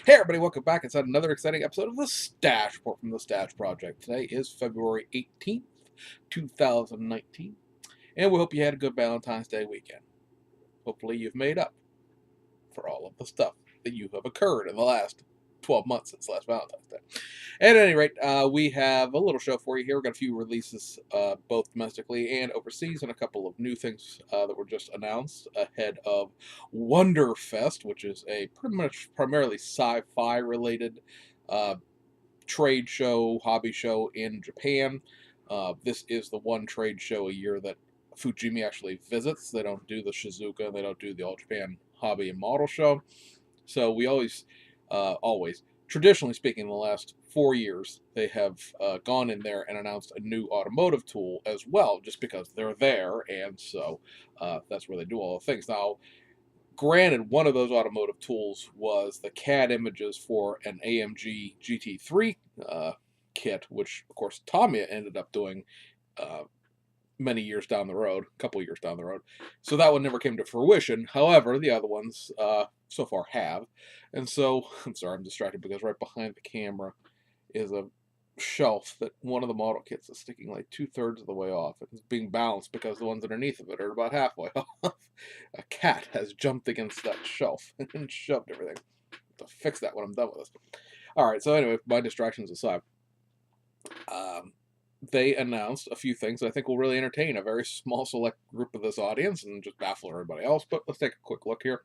Hey everybody, welcome back inside another exciting episode of the Stash Report from the Stash Project. Today is February 18th, 2019, and we hope you had a good Valentine's Day weekend. Hopefully you've made up for all of the stuff that you have occurred in the last 12 months since last Valentine's Day. At any rate, we have a little show for you here. We've got a few releases, both domestically and overseas, and a couple of new things that were just announced ahead of Wonderfest, which is a primarily sci-fi related trade show, hobby show in Japan. This is the one trade show a year that Fujimi actually visits. They don't do the Shizuoka, they don't do the All Japan Hobby and Model Show. So we always, traditionally speaking, in the last 4 years, they have gone in there and announced a new automotive tool as well, just because they're there, and so that's where they do all the things. Now, granted, one of those automotive tools was the CAD images for an AMG GT3 kit, which, of course, Tamiya ended up doing many years down the road, a couple years down the road. So that one never came to fruition. However, the other ones so far have. And so, I'm sorry, I'm distracted because right behind the camera is a shelf that one of the model kits is sticking like 2/3 of the way off. It's being balanced because the ones underneath of it are about halfway off. A cat has jumped against that shelf and shoved everything. To fix that when I'm done with this. All right, so anyway, my distractions aside, they announced a few things that I think will really entertain a very small select group of this audience and just baffle everybody else. But let's take a quick look here.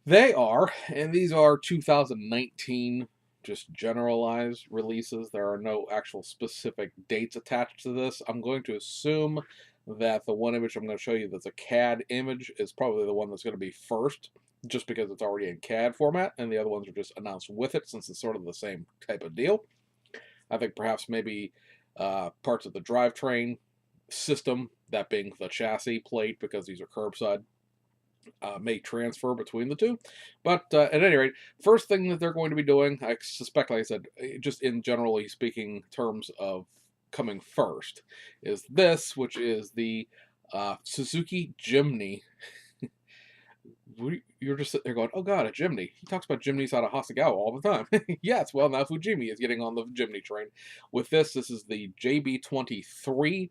They are, and these are 2019 just generalized releases. There are no actual specific dates attached to this. I'm going to assume that the one image I'm going to show you that's a CAD image is probably the one that's going to be first, just because it's already in CAD format, and the other ones are just announced with it since it's sort of the same type of deal. I think perhaps maybe parts of the drivetrain system, that being the chassis plate, because these are curbside, may transfer between the two. But at any rate, first thing that they're going to be doing, I suspect, like I said, just in generally speaking terms of coming first, is this, which is the Suzuki Jimny. You're just sitting there going, oh god, a Jimny. He talks about Jimnys out of Hasegawa all the time. Yes, well, now Fujimi is getting on the Jimny train. With this is the JB23.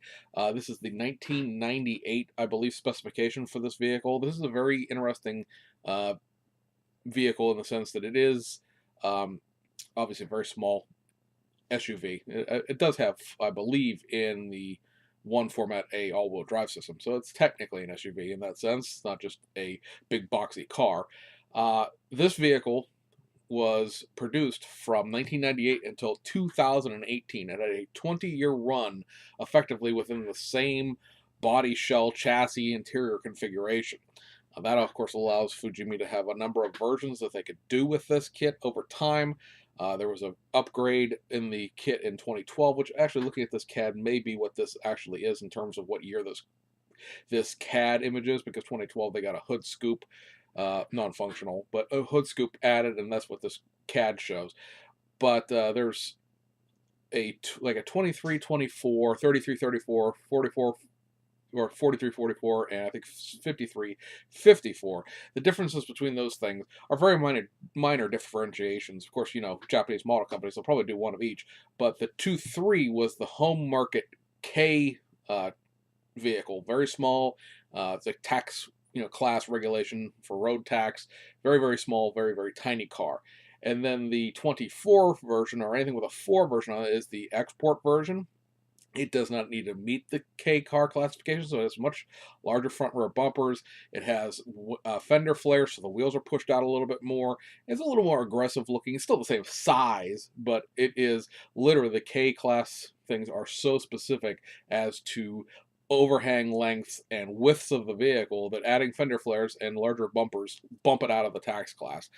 This is the 1998, I believe, specification for this vehicle. This is a very interesting vehicle in the sense that it is obviously a very small SUV. It does have, I believe, in the one format a all-wheel drive system, so it's technically an SUV in that sense. It's not just a big boxy car. This vehicle was produced from 1998 until 2018. It had a 20-year run effectively within the same body shell chassis interior configuration. That, of course, allows Fujimi to have a number of versions that they could do with this kit over time. There was an upgrade in the kit in 2012, which actually, looking at this CAD, may be what this actually is in terms of what year this CAD image is, because 2012 they got a hood scoop, non-functional, but a hood scoop added, and that's what this CAD shows. But there's like a 23, 24, 33, 34, 44, or 43, 44, and I think 53, 54. The differences between those things are very minor differentiations. Of course, Japanese model companies, they'll probably do one of each, but the 2.3 was the home market K vehicle, very small. It's a tax, class regulation for road tax, very, very small, very, very tiny car. And then the 24 version, or anything with a 4 version on it, is the export version. It does not need to meet the K car classification, so it has much larger front rear bumpers. It has fender flares, so the wheels are pushed out a little bit more. It's a little more aggressive looking. It's still the same size, but it is literally, the K class things are so specific as to overhang lengths and widths of the vehicle that adding fender flares and larger bumpers bump it out of the tax class.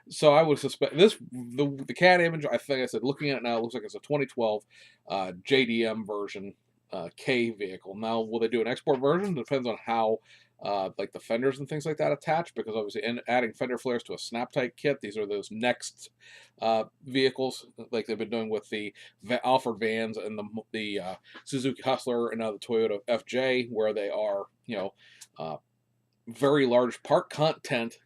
So I would suspect the CAD image, I think I said, looking at it now, it looks like it's a 2012 JDM version K vehicle. Now, will they do an export version? Depends on how like the fenders and things like that attach, because obviously adding fender flares to a snap-type kit, these are those next vehicles, like they've been doing with the Alfred vans and the Suzuki Hustler and now the Toyota FJ, where they are, very large part content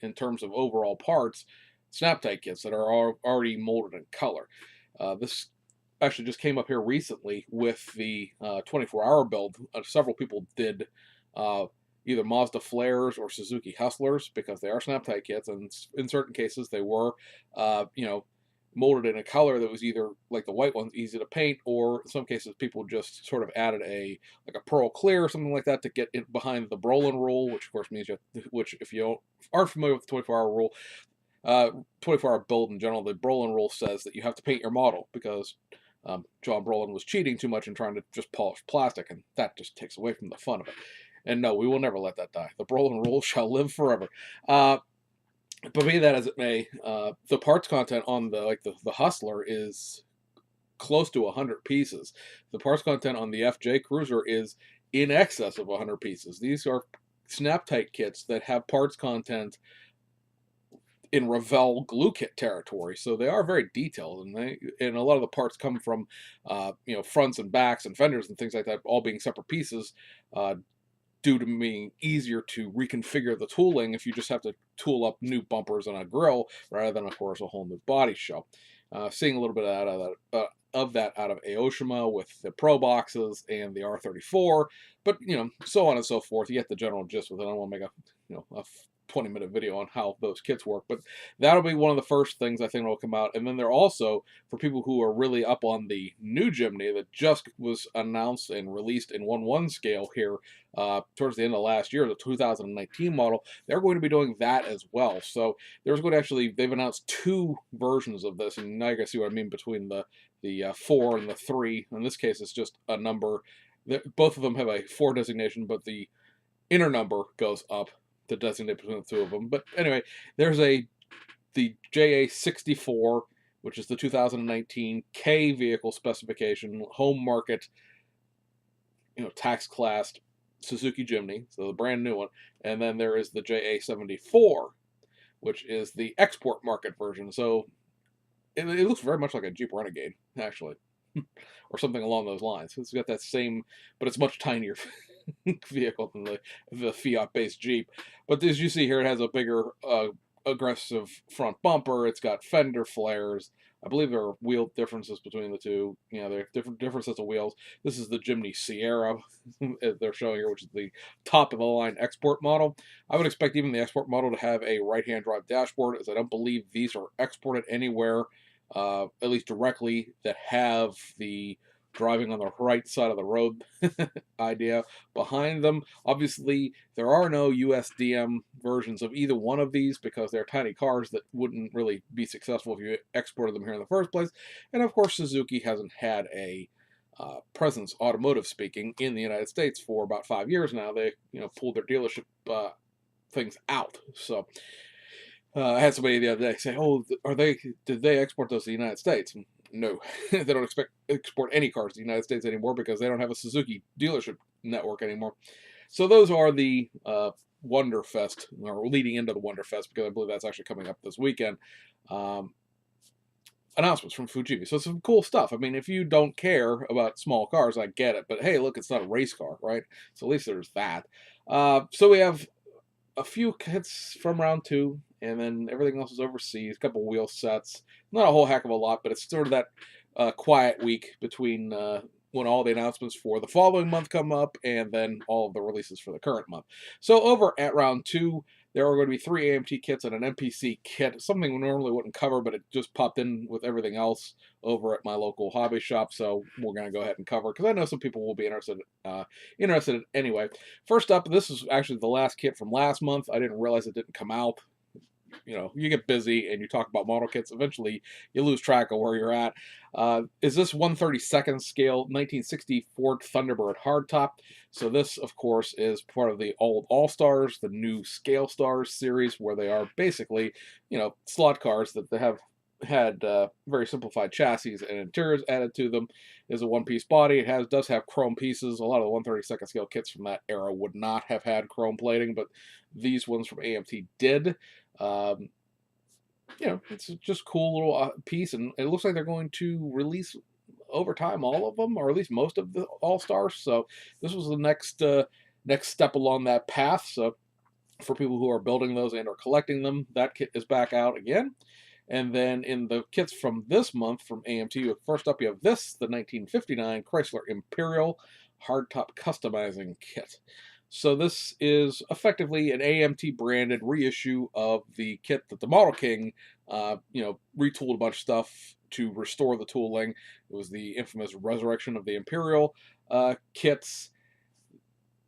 in terms of overall parts, snap-tight kits that are already molded in color. This actually just came up here recently with the 24-hour build. Several people did uh, either Mazda Flares or Suzuki Hustlers because they are snap-tight kits, and in certain cases they were, you know, molded in a color that was either like the white ones, easy to paint, or in some cases people just sort of added a like a pearl clear or something like that to get it behind the Brolin rule, which of course means which if you aren't familiar with the 24-hour rule, 24-hour build in general, the Brolin rule says that you have to paint your model because John Brolin was cheating too much and trying to just polish plastic, and that just takes away from the fun of it. And no, we will never let that die. The Brolin rule shall live forever. But be that as it may, the parts content on the Hustler is close to 100 pieces. The parts content on the FJ Cruiser is in excess of 100 pieces. These are snap-tight kits that have parts content in Revell glue kit territory, so they are very detailed, and a lot of the parts come from, fronts and backs and fenders and things like that, all being separate pieces, due to being easier to reconfigure the tooling if you just have to tool up new bumpers and a grille rather than, of course, a whole new body shell. Seeing a little bit of that out of Aoshima with the Pro boxes and the R34, but so on and so forth. You get the general gist with it. I don't want to make a 20-minute video on how those kits work, but that'll be one of the first things I think will come out. And then they're also, for people who are really up on the new Jimny that just was announced and released in 1/1 scale here towards the end of last year, the 2019 model, they're going to be doing that as well. So there's going to actually, they've announced 2 versions of this, and now you can see what I mean between the 4 and the 3. In this case, it's just a number. Both of them have a 4 designation, but the inner number goes up to designate between the 2 of them. But anyway, there's the JA64, which is the 2019 K vehicle specification, home market, tax classed Suzuki Jimny, so the brand new one. And then there is the JA74, which is the export market version. So it looks very much like a Jeep Renegade, actually, or something along those lines. It's got that same, but it's much tinier vehicle than the Fiat-based Jeep. But as you see here, it has a bigger, aggressive front bumper. It's got fender flares. I believe there are wheel differences between the two. They're different sets of wheels. This is the Jimny Sierra they're showing here, which is the top-of-the-line export model. I would expect even the export model to have a right-hand drive dashboard, as I don't believe these are exported anywhere, at least directly, that have the driving on the right side of the road idea behind them. Obviously, there are no USDM versions of either one of these because they're tiny cars that wouldn't really be successful if you exported them here in the first place. And of course, Suzuki hasn't had a presence, automotive speaking, in the United States for about 5 years now. They pulled their dealership things out. So I had somebody the other day say, "Oh, did they export those to the United States?" No, they don't export any cars to the United States anymore because they don't have a Suzuki dealership network anymore. So those are the Wonderfest, or leading into the Wonderfest, because I believe that's actually coming up this weekend. Announcements from Fujimi. So some cool stuff. I mean, if you don't care about small cars, I get it. But hey, look, it's not a race car, right? So at least there's that. So we have a few kits from round 2, and then everything else is overseas. A couple wheel sets, not a whole heck of a lot, but it's sort of that quiet week between when all the announcements for the following month come up, and then all of the releases for the current month. So over at round 2, there are going to be 3 AMT kits and an MPC kit, something we normally wouldn't cover, but it just popped in with everything else over at my local hobby shop, so we're going to go ahead and cover, because I know some people will be interested in it anyway. First up, this is actually the last kit from last month. I didn't realize it didn't come out. You get busy and you talk about model kits, eventually you lose track of where you're at. Is this 1/32nd scale 1960 Ford Thunderbird hardtop? So this, of course, is part of the old All-Stars, the new Scale Stars series, where they are basically, slot cars that they have had very simplified chassis and interiors added to them. Is a one-piece body. It does have chrome pieces. A lot of the 1/32nd scale kits from that era would not have had chrome plating, but these ones from AMT did. Um, it's just cool little piece, and it looks like they're going to release over time all of them, or at least most of the All Stars. So this was the next step along that path. So for people who are building those and are collecting them. That kit is back out again. And then in the kits from this month from AMT, first up you have this, the 1959 Chrysler Imperial Hardtop Customizing Kit. So this is effectively an AMT branded reissue of the kit that the Model King, retooled a bunch of stuff to restore the tooling. It was the infamous Resurrection of the Imperial kits.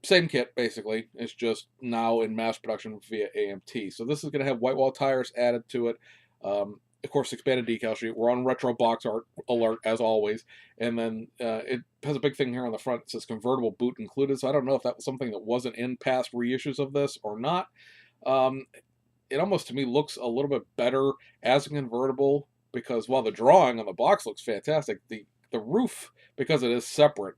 Same kit, basically. It's just now in mass production via AMT. So this is going to have white wall tires added to it. Of course, expanded decal sheet. We're on retro box art alert, as always. And then it has a big thing here on the front. It says convertible boot included. So I don't know if that was something that wasn't in past reissues of this or not. It almost, to me, looks a little bit better as a convertible, because while the drawing on the box looks fantastic, the roof, because it is separate,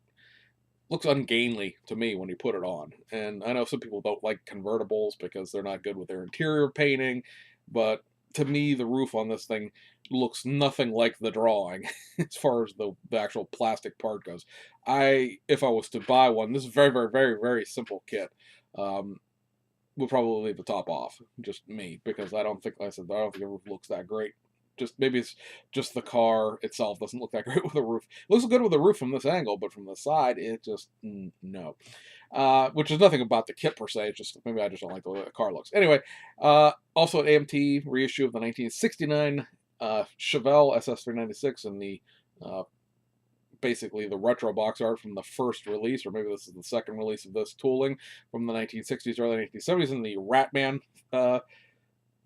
looks ungainly to me when you put it on. And I know some people don't like convertibles because they're not good with their interior painting, but to me, the roof on this thing looks nothing like the drawing as far as the actual plastic part goes. If I was to buy one, this is very, very, very, very simple kit. Would probably leave the top off, just me, because I don't think, like I said, I don't think the roof looks that great. Just maybe it's just the car itself doesn't look that great with a roof. It looks good with a roof from this angle, but from the side, it just no. Which is nothing about the kit per se. It's just maybe I just don't like the way the car looks. Anyway, also an AMT reissue of the 1969 Chevelle SS396 and the basically the retro box art from the first release, or maybe this is the second release of this tooling from the 1960s, early 1970s, in the Ratman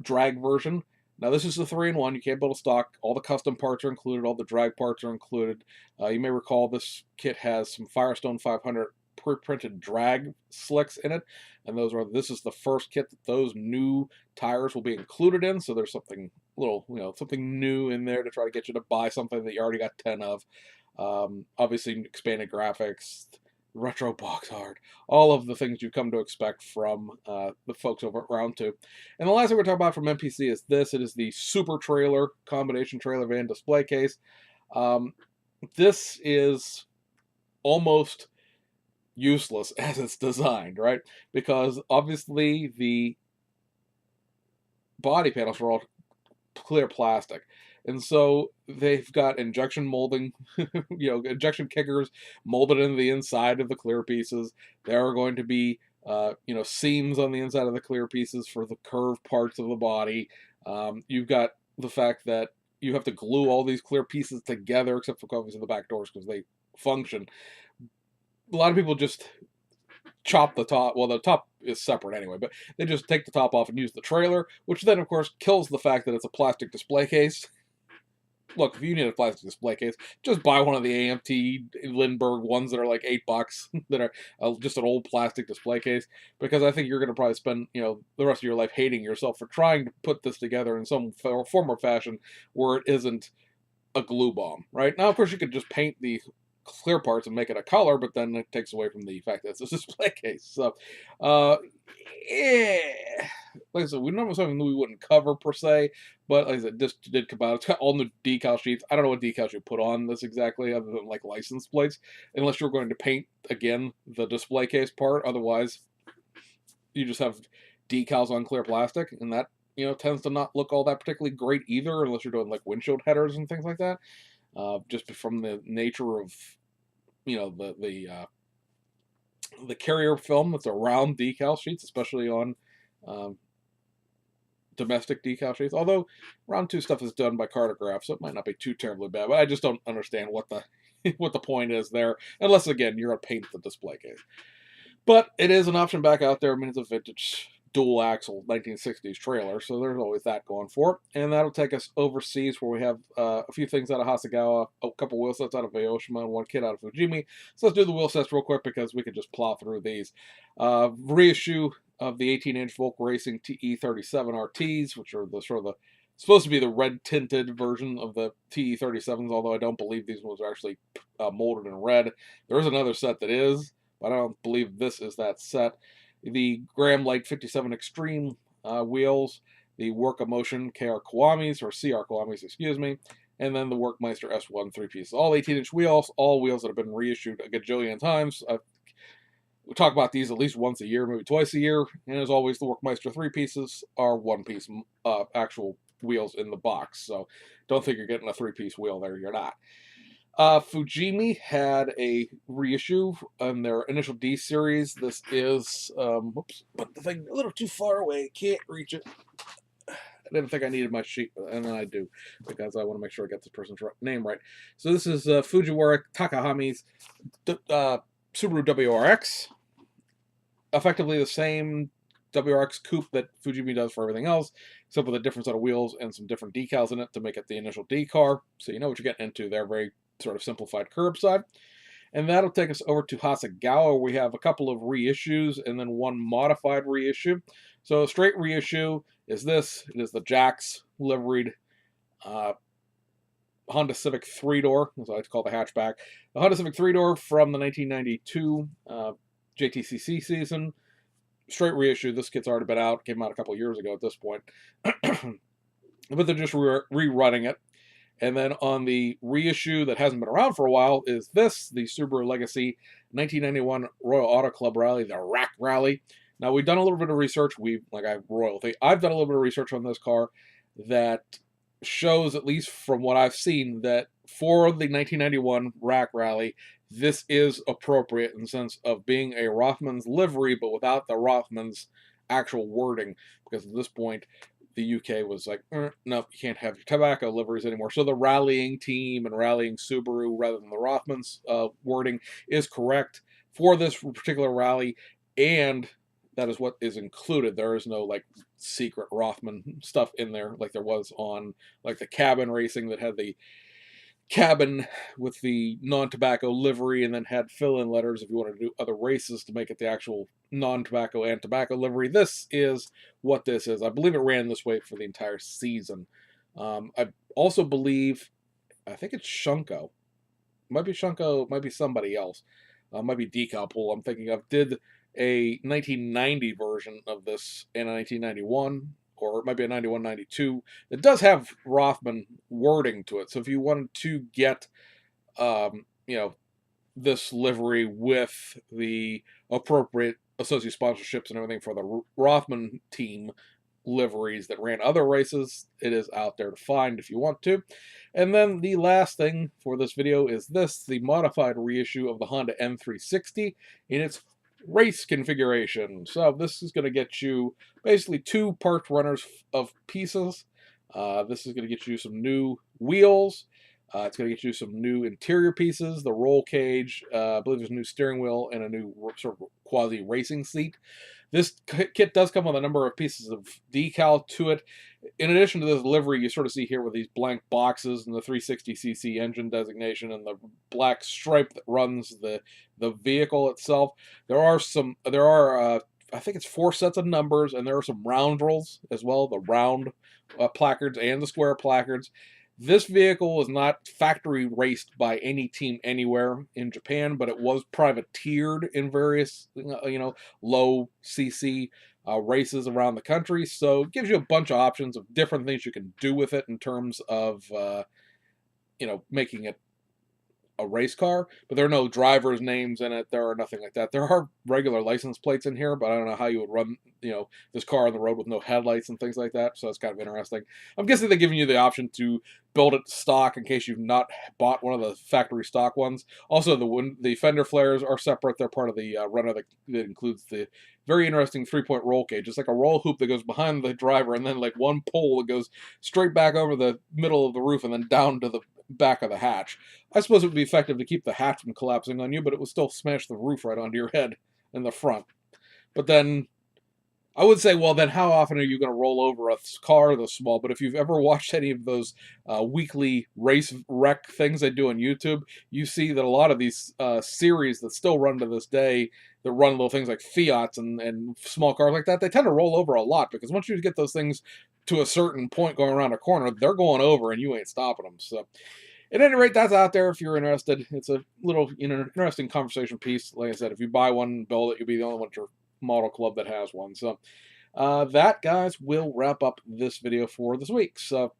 drag version. Now, this is the 3-in-1. You can't build a stock. All the custom parts are included. All the drag parts are included. You may recall this kit has some Firestone 500 pre-printed drag slicks in it, and this is the first kit that those new tires will be included in. So there's something little, something new in there to try to get you to buy something that you already got 10 of. Obviously, expanded graphics, retro box art, all of the things you come to expect from the folks over at Round 2. And the last thing we're talking about from MPC is this. It is the Super Trailer combination trailer van display case. This is almost useless as it's designed, right? Because obviously the body panels are all clear plastic. And so they've got injection molding, injection kickers molded into the inside of the clear pieces. There are going to be, seams on the inside of the clear pieces for the curved parts of the body. You've got the fact that you have to glue all these clear pieces together, except for obviously the back doors because they function. A lot of people just chop the top. Well, the top is separate anyway, but they just take the top off and use the trailer, which then, of course, kills the fact that it's a plastic display case. Look, if you need a plastic display case, just buy one of the AMT Lindbergh ones that are like $8 that are just an old plastic display case, because I think you're going to probably spend, the rest of your life hating yourself for trying to put this together in some form or fashion where it isn't a glue bomb, right? Now, of course, you could just paint the clear parts and make it a color, but then it takes away from the fact that it's a display case. So, like I said, we know something we wouldn't cover per se, but like I said, this did come out. It's got all new decal sheets. I don't know what decals you put on this exactly, other than like license plates, unless you're going to paint again the display case part. Otherwise, you just have decals on clear plastic, and that tends to not look all that particularly great either, unless you're doing like windshield headers and things like that. Just from the nature of the carrier film that's around decal sheets, especially on domestic decal sheets. Although Round 2 stuff is done by Cartograph, so it might not be too terribly bad. But I just don't understand what the what the point is there, unless again you're gonna paint the display case. But it is an option back out there. I mean, it's a vintage dual axle 1960s trailer, so there's always that going for it. And that'll take us overseas, where we have a few things out of Hasegawa, a couple wheel sets out of Aoshima, and one kit out of Fujimi. So let's do the wheel sets real quick, because we could just plow through these. Reissue of the 18-inch Volk Racing TE37 RTs, which are supposed to be the red tinted version of the TE37s, although I don't believe these ones are actually molded in red. There is another set that is, but I don't believe this is that set. The Graham Light 57 Extreme wheels, the Work Emotion KR Kiwamis, or CR Kiwamis, excuse me, and then the Workmeister S1 3-piece. All 18-inch wheels, all wheels that have been reissued a gajillion times. We talk about these at least once a year, maybe twice a year. And as always, the Workmeister 3 pieces are 1-piece actual wheels in the box. So don't think you're getting a 3-piece wheel there. You're not. Fujimi had a reissue on their initial D series. This is, whoops, put the thing a little too far away. Can't reach it. I didn't think I needed my sheet, and then I do, because I want to make sure I get this person's name right. So this is Fujiwara Takahami's Subaru WRX. Effectively the same WRX coupe that Fujimi does for everything else, except with a different set of wheels and some different decals in it to make it the initial D car. So you know what you're getting into there. Very sort of simplified curbside. And that'll take us over to Hasegawa. We have a couple of reissues and then one modified reissue. So a straight reissue is this. It is the Jax liveried Honda Civic 3-door, as I like to call the hatchback. The Honda Civic 3-door from the 1992 JTCC season. Straight reissue. This kit's already been out. Came out a couple of years ago at this point. But they're just rerunning it. And then on the reissue that hasn't been around for a while is this, the Subaru Legacy 1991 Royal Auto Club Rally, the Rack Rally. Now, we've done a little bit of research. I've done a little bit of research on this car that shows, at least from what I've seen, that for the 1991 Rack Rally, this is appropriate in the sense of being a Rothmans livery, but without the Rothmans actual wording, because at this point, the UK was like, no, you can't have your tobacco liveries anymore. So the rallying team and rallying Subaru, rather than the Rothmans wording, is correct for this particular rally, and that is what is included. There is no like secret Rothman stuff in there like there was on like the cabin racing that had the cabin with the non-tobacco livery and then had fill-in letters if you wanted to do other races to make it the actual non-tobacco and tobacco livery. This is what this is. I believe it ran this way for the entire season. I also believe, I think it's Shunko. Might be Shunko, might be somebody else. Might be Decal I'm thinking of. Did a 1990 version of this in 1991. Or it might be a 91, 92. It does have Rothman wording to it. So if you wanted to get, this livery with the appropriate associate sponsorships and everything for the Rothman team liveries that ran other races, it is out there to find if you want to. And then the last thing for this video is this, the modified reissue of the Honda N360 in its race configuration. So this is going to get you basically 2 parked runners of pieces. This is going to get you some new wheels. It's going to get you some new interior pieces, the roll cage, I believe there's a new steering wheel and a new sort of quasi racing seat. This kit does come with a number of pieces of decal to it. In addition to this livery, you sort of see here with these blank boxes and the 360cc engine designation and the black stripe that runs the vehicle itself. There are I think it's 4 sets of numbers, and there are some roundels as well, the round placards and the square placards. This vehicle was not factory raced by any team anywhere in Japan, but it was privateered in various, low CC races around the country. So it gives you a bunch of options of different things you can do with it in terms of, making it a race car, but there are no drivers' names in it. There are nothing like that. There are regular license plates in here, but I don't know how you would run, this car on the road with no headlights and things like that. So that's kind of interesting. I'm guessing they're giving you the option to build it stock in case you've not bought one of the factory stock ones. Also, the fender flares are separate. They're part of the runner that includes the very interesting 3-point roll cage. It's like a roll hoop that goes behind the driver, and then like one pole that goes straight back over the middle of the roof and then down to the back of the hatch. I suppose it would be effective to keep the hatch from collapsing on you, but it would still smash the roof right onto your head in the front. But then I would say, well, then how often are you going to roll over a car this small? But if you've ever watched any of those weekly race wreck things they do on YouTube, you see that a lot of these series that still run to this day, that run little things like Fiats and small cars like that, they tend to roll over a lot, because once you get those things to a certain point going around a corner, they're going over and you ain't stopping them. So at any rate, that's out there if you're interested. It's a little interesting conversation piece. Like I said, if you buy one and build it, you'll be the only one at your model club that has one. So that, guys, will wrap up this video for this week. So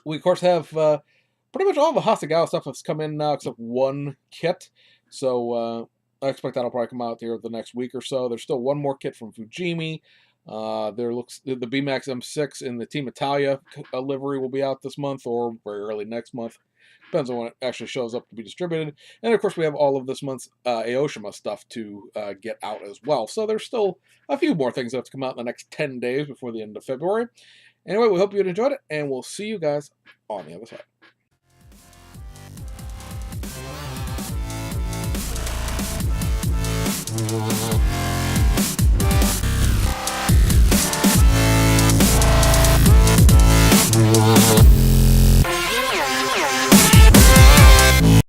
we, of course, have pretty much all the Hasegawa stuff that's come in now except one kit. So I expect that'll probably come out here the next week or so. There's still one more kit from Fujimi. There looks the BMAX M6 in the Team Italia livery will be out this month or very early next month. Depends on when it actually shows up to be distributed. And of course, we have all of this month's Aoshima stuff to get out as well. So there's still a few more things that have to come out in the next 10 days before the end of February. Anyway, we hope you enjoyed it, and we'll see you guys on the other side.